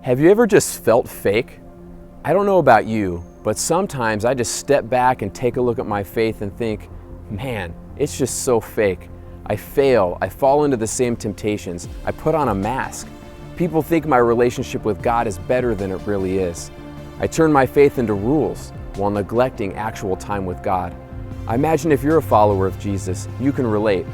Have you ever just felt fake? I don't know about you, but sometimes I just step back and take a look at my faith and think, man, it's just so fake. I fail, I fall into the same temptations, I put on a mask. People think my relationship with God is better than it really is. I turn my faith into rules while neglecting actual time with God. I imagine if you're a follower of Jesus, you can relate.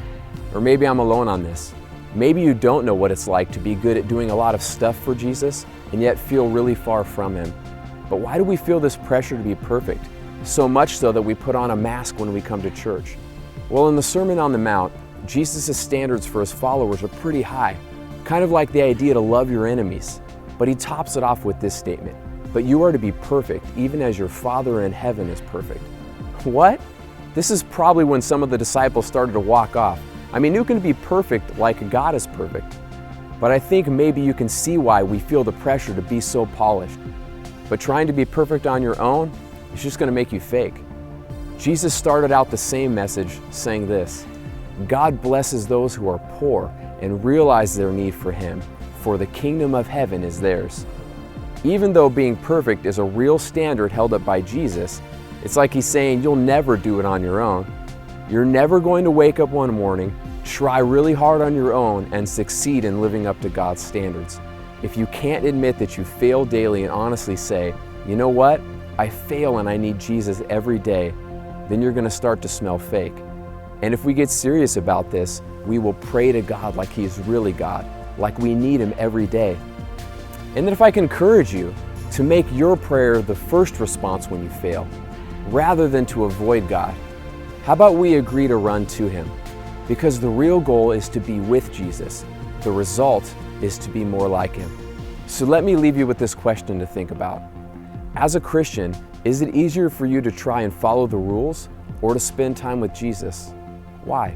Or maybe I'm alone on this. Maybe you don't know what it's like to be good at doing a lot of stuff for Jesus and yet feel really far from Him. But why do we feel this pressure to be perfect? So much so that we put on a mask when we come to church. Well, in the Sermon on the Mount, Jesus' standards for His followers are pretty high, kind of like the idea to love your enemies. But He tops it off with this statement, "But you are to be perfect, even as your Father in heaven is perfect." What? This is probably when some of the disciples started to walk off. I mean, who can be perfect like God is perfect? But I think maybe you can see why we feel the pressure to be so polished. But trying to be perfect on your own is just going to make you fake. Jesus started out the same message saying this, "God blesses those who are poor and realize their need for Him, for the kingdom of heaven is theirs." Even though being perfect is a real standard held up by Jesus, it's like He's saying you'll never do it on your own. You're never going to wake up one morning, try really hard on your own, and succeed in living up to God's standards. If you can't admit that you fail daily and honestly say, "You know what? I fail and I need Jesus every day," then you're going to start to smell fake. And if we get serious about this, we will pray to God like He is really God, like we need Him every day. And then if I can encourage you to make your prayer the first response when you fail, rather than to avoid God, how about we agree to run to Him? Because the real goal is to be with Jesus. The result is to be more like Him. So let me leave you with this question to think about. As a Christian, is it easier for you to try and follow the rules or to spend time with Jesus? Why?